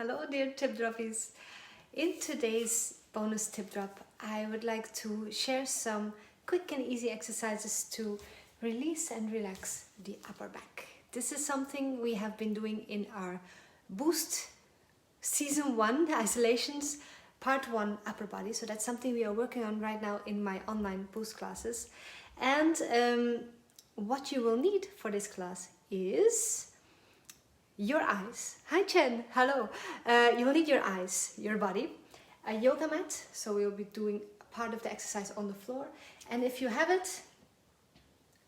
Hello dear tip droppies. In today's bonus tip drop, I would like to share some quick and easy exercises to release and relax the upper back. This is something we have been doing in our Boost Season 1 Isolations Part 1 Upper Body. So that's something we are working on right now in my online Boost classes. And what you will need for this class is your eyes. Hi Chen, hello. You will need your eyes, your body, a yoga mat, so we'll be doing part of the exercise on the floor, and if you have it,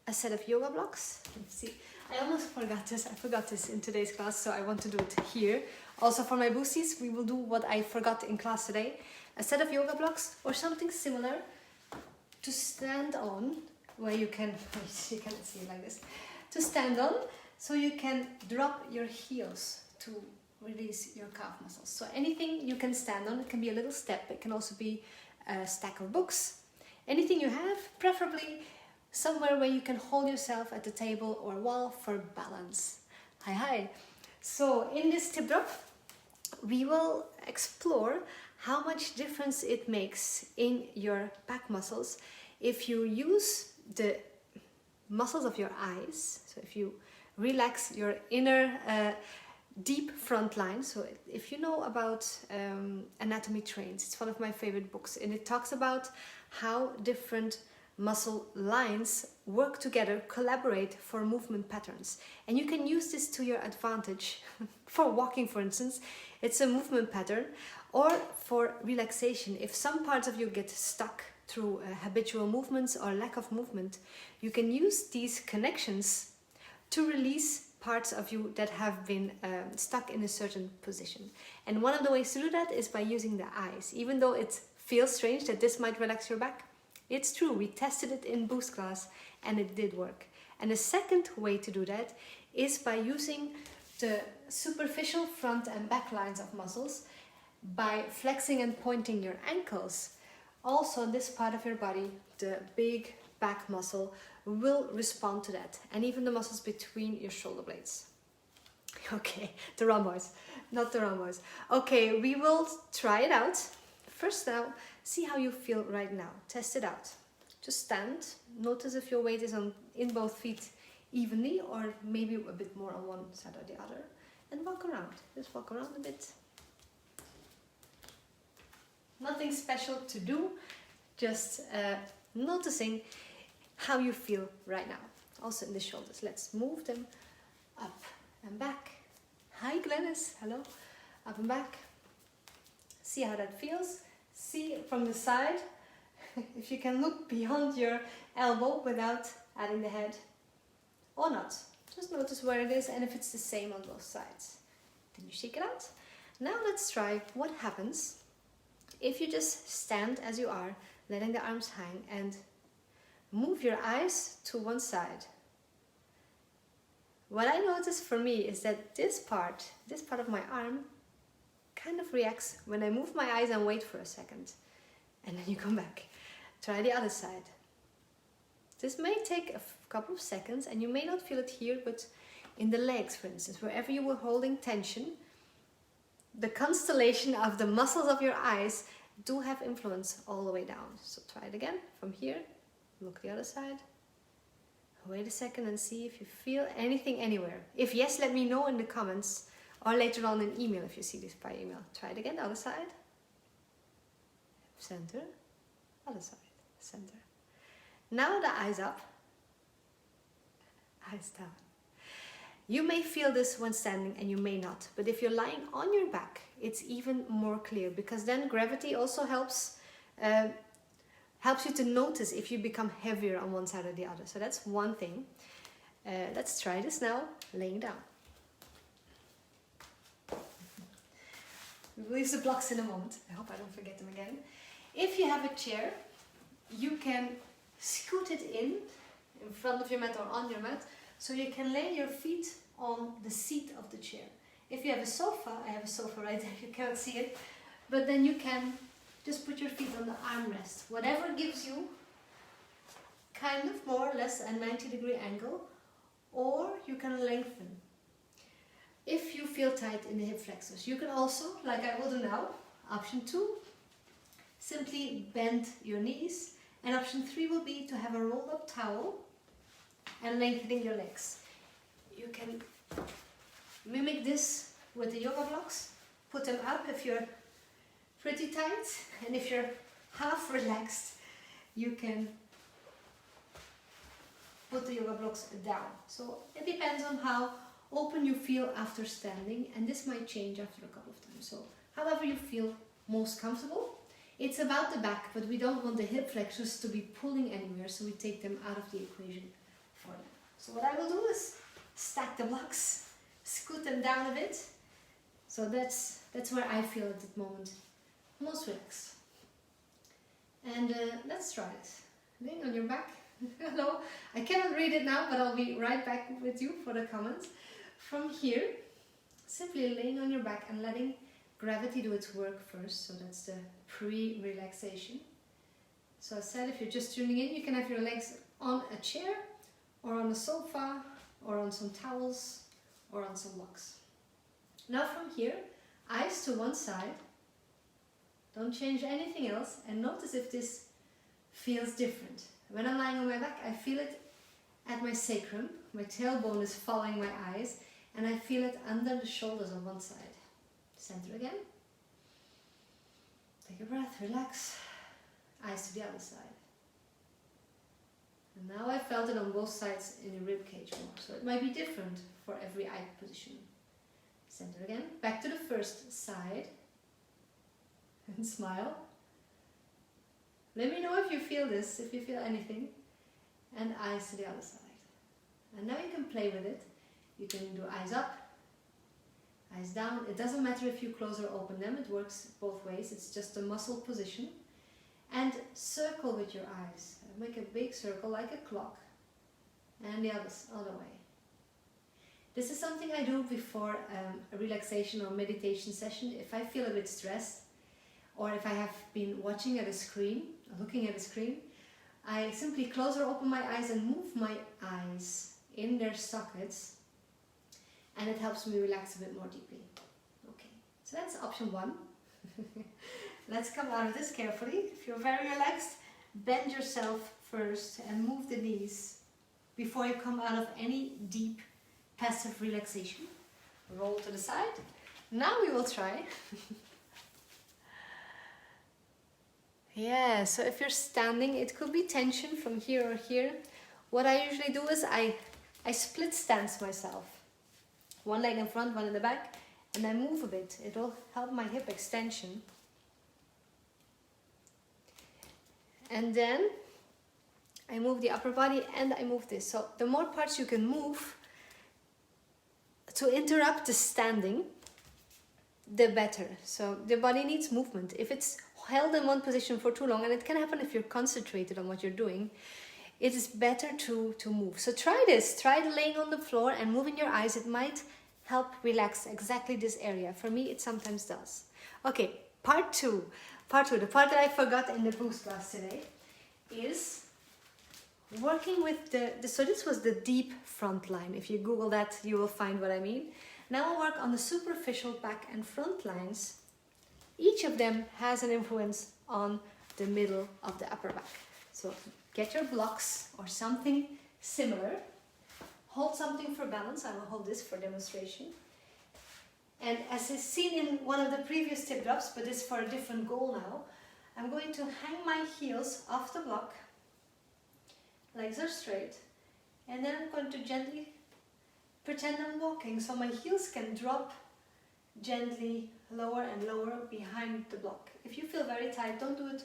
a set of yoga blocks. Let's see, I almost forgot this. I forgot this in today's class, so I want to do it here. Also for my boosties, we will do what I forgot in class today. A set of yoga blocks or something similar to stand on, where you can, you cannot see it like this, to stand on, so you can drop your heels to release your calf muscles. So anything you can stand on, it can be a little step, it can also be a stack of books. Anything you have, preferably somewhere where you can hold yourself at the table or wall for balance. Hi. So in this tip drop, we will explore how much difference it makes in your back muscles if you use the muscles of your eyes. So if you relax your inner deep front line. So if you know about Anatomy Trains, it's one of my favorite books, and it talks about how different muscle lines work together, collaborate for movement patterns. And you can use this to your advantage for walking, for instance. It's a movement pattern, or for relaxation. If some parts of you get stuck through habitual movements or lack of movement, you can use these connections to release parts of you that have been stuck in a certain position. And one of the ways to do that is by using the eyes. Even though it feels strange that this might relax your back, it's true. We tested it in Boost class and it did work. And the second way to do that is by using the superficial front and back lines of muscles by flexing and pointing your ankles. Also, this part of your body, the big back muscle, will respond to that, and even the muscles between your shoulder blades. Okay, the rhomboids, not the rhomboids. Okay, we will try it out. First now, see how you feel right now. Test it out. Just stand. Notice if your weight is in both feet evenly, or maybe a bit more on one side or the other. And walk around. Just walk around a bit. Nothing special to do, just noticing how you feel right now. Also in the shoulders. Let's move them up and back. Hi Glennis, hello. Up and back. See how that feels. See from the side if you can look beyond your elbow without adding the head or not. Just notice where it is and if it's the same on both sides. Then you shake it out. Now let's try what happens if you just stand as you are, letting the arms hang, and move your eyes to one side. What I notice for me is that this part of my arm kind of reacts when I move my eyes and wait for a second. And then you come back. Try the other side. This may take a couple of seconds and you may not feel it here, but in the legs, for instance, wherever you were holding tension, the constellation of the muscles of your eyes do have influence all the way down. So try it again from here. Look the other side. Wait a second and see if you feel anything anywhere. If yes, let me know in the comments, or later on in email if you see this by email. Try it again, other side. Center. Other side. Center. Now the eyes up. Eyes down. You may feel this when standing and you may not, but if you're lying on your back, it's even more clear, because then gravity also helps you to notice if you become heavier on one side or the other. So that's one thing. Let's try this now, laying down. We will use the blocks in a moment. I hope I don't forget them again. If you have a chair, you can scoot it in front of your mat or on your mat, so you can lay your feet on the seat of the chair. If you have a sofa, I have a sofa right there, you cannot see it, but then you can just put your feet on the armrest. Whatever gives you kind of more or less a 90-degree angle, or you can lengthen. if you feel tight in the hip flexors. You can also, like I will do now, option 2, simply bend your knees, and option 3 will be to have a rolled up towel and lengthening your legs. You can mimic this with the yoga blocks, put them up if you're pretty tight, and if you're half relaxed, you can put the yoga blocks down. So it depends on how open you feel after standing, and this might change after a couple of times. So however you feel most comfortable. It's about the back, but we don't want the hip flexors to be pulling anywhere, so we take them out of the equation for them. So what I will do is stack the blocks, scoot them down a bit. So that's where I feel at that moment most relaxed. And let's try it. Laying on your back. Hello, I cannot read it now, but I'll be right back with you for the comments. From here, simply laying on your back and letting gravity do its work first. So that's the pre-relaxation. So I said, if you're just tuning in, you can have your legs on a chair or on a sofa or on some towels or on some blocks. Now from here, eyes to one side. Don't change anything else, and notice if this feels different. When I'm lying on my back, I feel it at my sacrum. My tailbone is following my eyes, and I feel it under the shoulders on one side. Center again. Take a breath, relax. Eyes to the other side. And now I felt it on both sides in the rib cage more, so it might be different for every eye position. Center again. Back to the first side. And smile. Let me know if you feel this, if you feel anything. And eyes to the other side. And now you can play with it. You can do eyes up, eyes down. It doesn't matter if you close or open them. It works both ways. It's just a muscle position. And circle with your eyes. Make a big circle like a clock. And the other way. This is something I do before a relaxation or meditation session. If I feel a bit stressed, or if I have been watching at a screen, looking at a screen, I simply close or open my eyes and move my eyes in their sockets, and it helps me relax a bit more deeply. Okay, so that's option 1. Let's come out of this carefully. If you're very relaxed, bend yourself first and move the knees before you come out of any deep passive relaxation. Roll to the side. Now we will try. Yeah, so if you're standing, it could be tension from here or here. What I usually do is I split stance myself. One leg in front, one in the back, and I move a bit. It will help my hip extension. And then I move the upper body and I move this. So the more parts you can move to interrupt the standing, the better. So the body needs movement. If it's held in one position for too long, and it can happen if you're concentrated on what you're doing, it is better to move. So try this. Try laying on the floor and moving your eyes. It might help relax exactly this area. For me, it sometimes does. Okay, part two. The part that I forgot in the boost class today is working with so this was the deep front line. If you Google that, you will find what I mean. Now I'll work on the superficial back and front lines. Each of them has an influence on the middle of the upper back. So get your blocks or something similar. Hold something for balance. I will hold this for demonstration. And as is seen in one of the previous tip drops, but it's for a different goal now, I'm going to hang my heels off the block. Legs are straight. And then I'm going to gently pretend I'm walking, so my heels can drop gently lower and lower behind the block. If you feel very tight, don't do it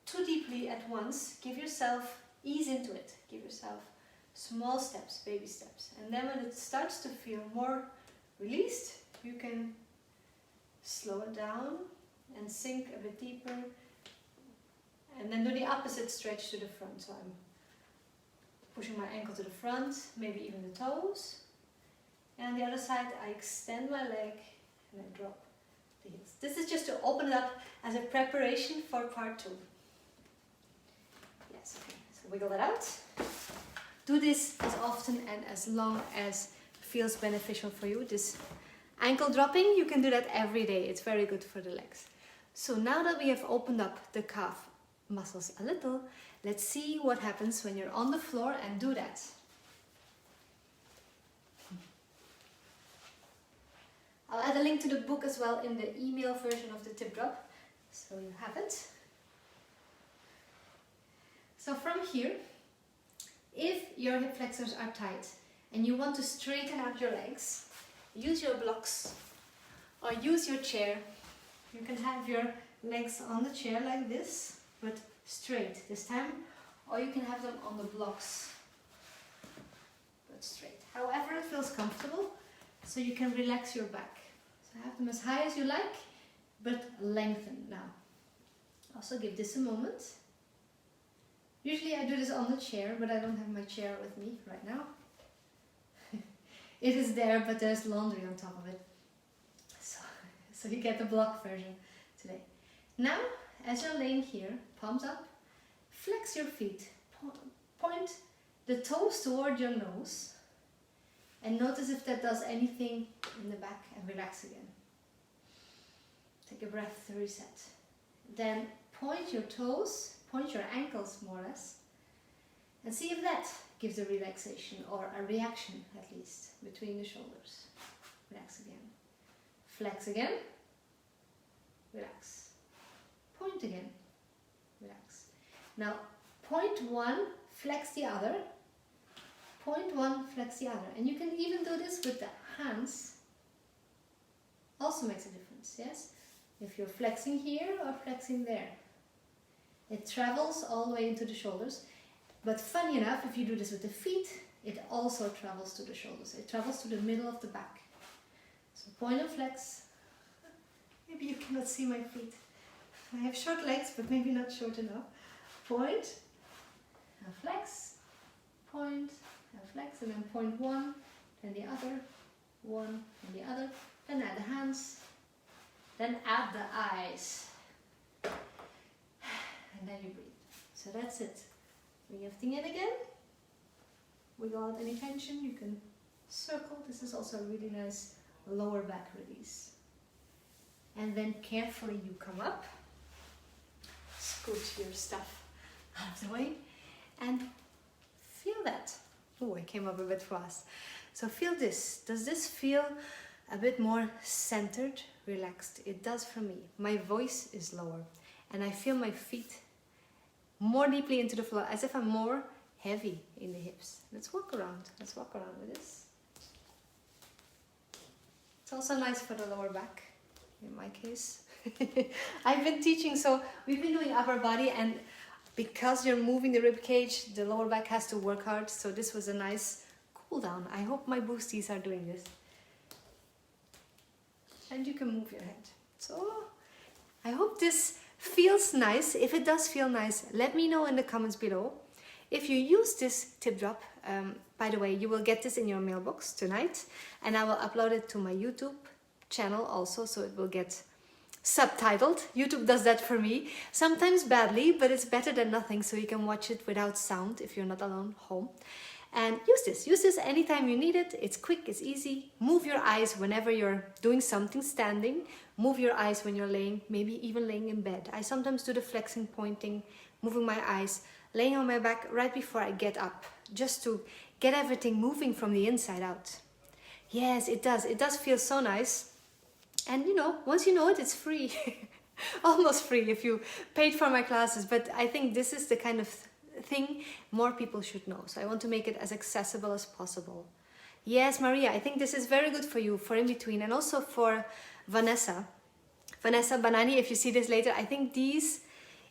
too deeply at once. Give yourself, ease into it. Give yourself small steps, baby steps. And then when it starts to feel more released, you can slow it down and sink a bit deeper. And then do the opposite stretch to the front. So I'm pushing my ankle to the front, maybe even the toes. And on the other side, I extend my leg and I drop the heels. This is just to open it up as a preparation for part 2. Yes, okay. So wiggle that out. Do this as often and as long as feels beneficial for you. This ankle dropping, you can do that every day. It's very good for the legs. So now that we have opened up the calf muscles a little, let's see what happens when you're on the floor and do that. I'll add a link to the book as well in the email version of the tip drop, so you have it. So from here, if your hip flexors are tight and you want to straighten out your legs, use your blocks or use your chair. You can have your legs on the chair like this, but straight this time, or you can have them on the blocks, but straight. However it feels comfortable, so you can relax your back. So have them as high as you like, but lengthen now. Also give this a moment. Usually I do this on the chair, but I don't have my chair with me right now. It is there, but there's laundry on top of it. So you get the block version today. Now, as you're laying here, palms up, flex your feet. Point the toes toward your nose. And notice if that does anything in the back, and relax again. Take a breath to reset. Then point your toes, point your ankles more or less, and see if that gives a relaxation or a reaction at least between the shoulders. Relax again. Flex again. Relax. Point again. Relax. Now point one, flex the other. Point one, flex the other. And you can even do this with the hands. Also makes a difference, yes? If you're flexing here or flexing there. It travels all the way into the shoulders. But funny enough, if you do this with the feet, it also travels to the shoulders. It travels to the middle of the back. So point and flex. Maybe you cannot see my feet. I have short legs, but maybe not short enough. Point and flex. Point and flex, and then point one, then the other, one and the other. Then add the hands. Then add the eyes. And then you breathe. So that's it. Bring everything in again. Without any tension, you can circle. This is also a really nice lower back release. And then carefully you come up. Scoot your stuff out of the way. And feel that. Oh, I came up a bit fast. So feel this. Does this feel a bit more centered, relaxed? It does for me. My voice is lower. And I feel my feet more deeply into the floor, as if I'm more heavy in the hips. Let's walk around. Let's walk around with this. It's also nice for the lower back, in my case. I've been teaching, so we've been doing upper body, and because you're moving the rib cage, the lower back has to work hard. So this was a nice cool down. I hope my boosties are doing this. And you can move your head. So I hope this feels nice. If it does feel nice, let me know in the comments below. If you use this tip drop, by the way, you will get this in your mailbox tonight, and I will upload it to my YouTube channel also, so it will get subtitled. YouTube does that for me, sometimes badly, but it's better than nothing, so you can watch it without sound if you're not alone home. And use this anytime you need it. It's quick, it's easy. Move your eyes whenever you're doing something standing. Move your eyes when you're laying, maybe even laying in bed. I sometimes do the flexing, pointing, moving my eyes, laying on my back right before I get up, just to get everything moving from the inside out. Yes, it does. It does feel so nice. And you know, once you know it, it's free. Almost free if you paid for my classes. But I think this is the kind of thing more people should know. So I want to make it as accessible as possible. Yes, Maria, I think this is very good for you, for in between, and also for Vanessa Banani, if you see this later. I think these,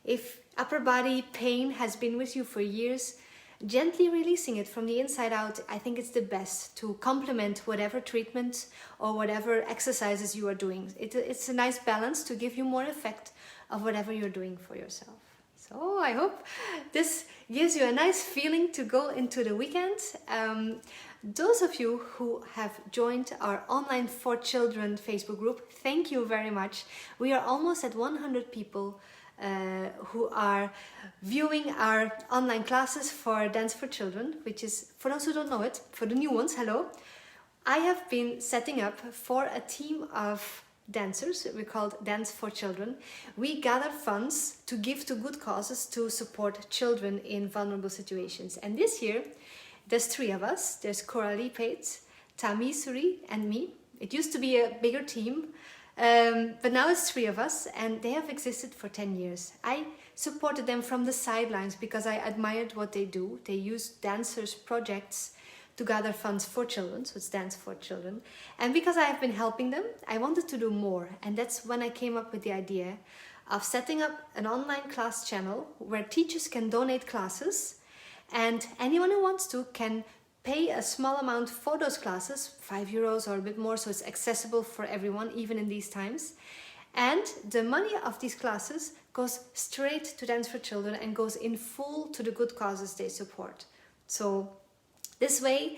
if upper body pain has been with you for years, gently releasing it from the inside out, I think it's the best to complement whatever treatment or whatever exercises you are doing. It's a nice balance to give you more effect of whatever you're doing for yourself. So I hope this gives you a nice feeling to go into the weekend. Those of you who have joined our Online for Children Facebook group, thank you very much. We are almost at 100 people who are viewing our online classes for Dance for Children, which is, for those who don't know it, for the new ones, hello. I have been setting up for a team of dancers. We called Dance for Children. We gather funds to give to good causes to support children in vulnerable situations. And this year, there's 3 of us. There's Coralie Pates, Tami Suri, and me. It used to be a bigger team, but now it's 3 of us, and they have existed for 10 years. I supported them from the sidelines because I admired what they do. They use dancers' projects to gather funds for children, so it's Dance for Children. And because I have been helping them, I wanted to do more. And that's when I came up with the idea of setting up an online class channel where teachers can donate classes, and anyone who wants to can pay a small amount for those classes, €5 or a bit more, so it's accessible for everyone, even in these times. And the money of these classes goes straight to Dance for Children and goes in full to the good causes they support. So this way,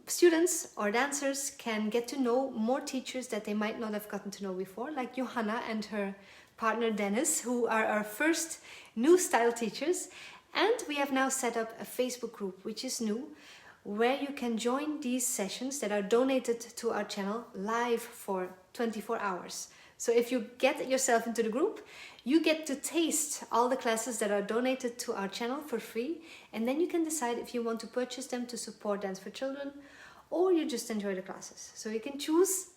students or dancers can get to know more teachers that they might not have gotten to know before, like Johanna and her partner Dennis, who are our first new style teachers. And we have now set up a Facebook group, which is new, where you can join these sessions that are donated to our channel live for 24 hours. So if you get yourself into the group, you get to taste all the classes that are donated to our channel for free, and then you can decide if you want to purchase them to support Dance for Children, or you just enjoy the classes. So you can choose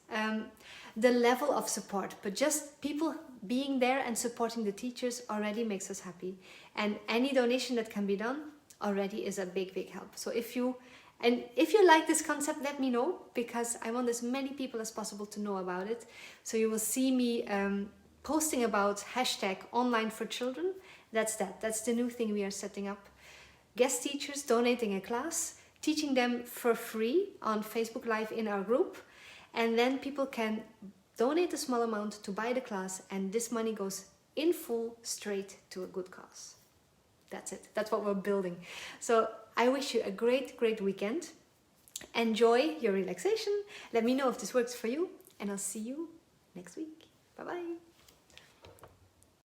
the level of support, but just people being there and supporting the teachers already makes us happy. And any donation that can be done already is a big, big help. So if you like this concept, let me know, because I want as many people as possible to know about it. So you will see me posting about #OnlineForChildren. That's the new thing we are setting up. Guest teachers donating a class, teaching them for free on Facebook Live in our group. And then people can donate a small amount to buy the class, and this money goes in full straight to a good cause. That's it. That's what we're building. So I wish you a great, great weekend. Enjoy your relaxation. Let me know if this works for you, and I'll see you next week. Bye-bye.